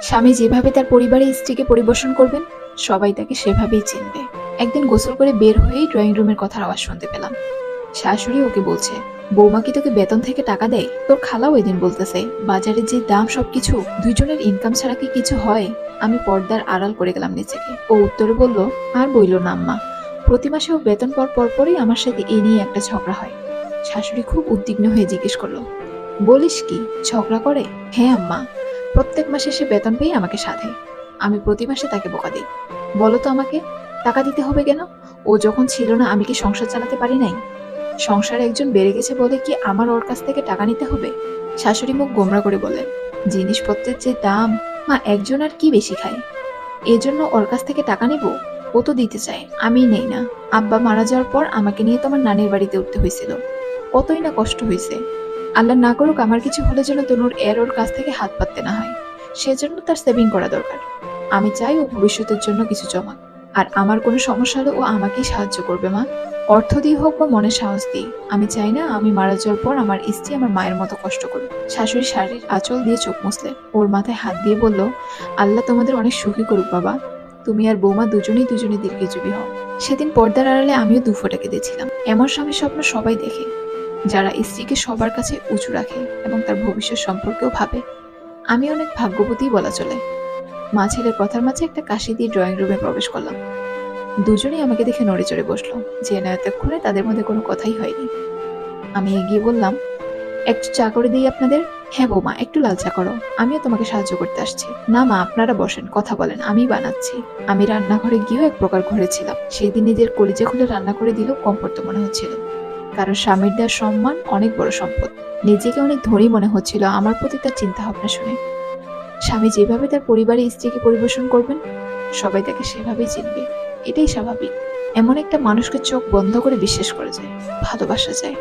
স্বামী যেভাবে তার পরিবারে স্ত্রীকে পরিবেশন করবেন, সবাই তাকে সেভাবেই চিনবে। একদিন গোসল করে বের হয়েই ড্রয়িং রুমের কথার আওয়াজ শুনতে পেলাম। শাশুড়ি ওকে বলছে, বৌমা কি তোকে বেতন থেকে টাকা দেয়? তোর খালাও এদিন বলতেছে, বাজারে যে দাম সবকিছু, দুইজনের ইনকাম ছাড়া কি কিছু হয়? আমি পর্দার আড়াল করে গেলাম নিজেকে। ও উত্তরে বলল, আর বইল না আম্মা, প্রতি মাসে ও বেতন পরপরই আমার সাথে এ নিয়ে একটা ঝগড়া হয়। শাশুড়ি খুব উদ্বিগ্ন হয়ে জিজ্ঞেস করলো, বলিস কি, ঝগড়া করে? হ্যাঁ আম্মা, প্রত্যেক মাসে সে বেতন পেয়ে আমাকে সাধে। আমি প্রতি মাসে তাকে বকা দিই। বলো তো আমাকে, টাকা দিতে হবে কেন? ও যখন ছিল না আমি কি সংসার চালাতে পারি নাই? সংসারে একজন বেড়ে গেছে বলে কি আমার ওর কাছ থেকে টাকা নিতে হবে? শাশুড়ি মুখ গোমরা করে বললেন, জিনিসপত্রের যে দাম, মা একজন আর কি বেশি খায়? এজন্য ওর কাছ থেকে টাকা নিব? ও তো দিতে চায়, আমি নেই না। আব্বা মারা যাওয়ার পর আমাকে নিয়ে তোমার নানির বাড়িতে উঠতে হয়েছিল, কতই না কষ্ট হয়েছে। আল্লাহ না করুক আমার কিছু হলে যেন তনুর ওর কাছ থেকে হাত পাততে না হয়। সেজন্য তার সেভিং করা দরকার। আমি চাই ও ভবিষ্যতের জন্য কিছু জমাক। আর আমার কোনো সমস্যা হলে ও আমাকেই সাহায্য করবে মা। অর্থ দিয়ে হোক বা মনের সাহস দিই। আমি চাই না আমি মারা যাওয়ার পর আমার স্ত্রী আমার মায়ের মতো কষ্ট করুক। শাশুড়ি শাড়ির আঁচল দিয়ে চোখ মুছলে ওর মাথায় হাত দিয়ে বলল, আল্লাহ তোমাদের অনেক সুখী করুক বাবা। তুমি আর বৌমা দুজনেই দীর্ঘজীবী হও। সেদিন পর্দার আড়ালে আমিও দুফোঁটা কেঁদেছিলাম। এমন স্বামীর স্বপ্ন সবাই দেখে, যারা স্ত্রীকে সবার কাছে উঁচু রাখে এবং তার ভবিষ্যৎ সম্পর্কেও ভাবে। আমি অনেক ভাগ্যবতী বলা চলে। মা ছেলের কথার মাঝে একটা কাশি দিয়ে ড্রয়িং রুমে প্রবেশ করলাম। দুজনেই আমাকে দেখে নড়ে চড়ে বসলো, যে না এতক্ষণে তাদের মধ্যে কোনো কথাই হয়নি। আমি এগিয়ে বললাম, একটু চা করে দিই আপনাদের? হ্যাঁ বৌমা, একটু লাল চা করো, আমিও তোমাকে সাহায্য করতে আসছি। না মা, আপনারা বসেন, কথা বলেন, আমি বানাচ্ছি। আমি রান্নাঘরে গিয়েও এক প্রকার ঘরে ছিলাম। সেই দিন নিজের কলিজা খুলে রান্না করে দিলেও কম পড়তো মনে হচ্ছিল। কারণ স্বামীর দেওয়ার সম্মান অনেক বড় সম্পদ। নিজেকে অনেক ধনী মনে হচ্ছিল আমার প্রতি তার চিন্তা ভাবনা শুনে। স্বামী যেভাবে তার পরিবারে স্ত্রীকে পরিবেশন করবেন, সবাই তাকে সেভাবেই চিনবে। এটাই স্বাভাবিক। এমন একটা মানুষকে চোখ বন্ধ করে বিশ্বাস করা যায়, ভালোবাসা যায়।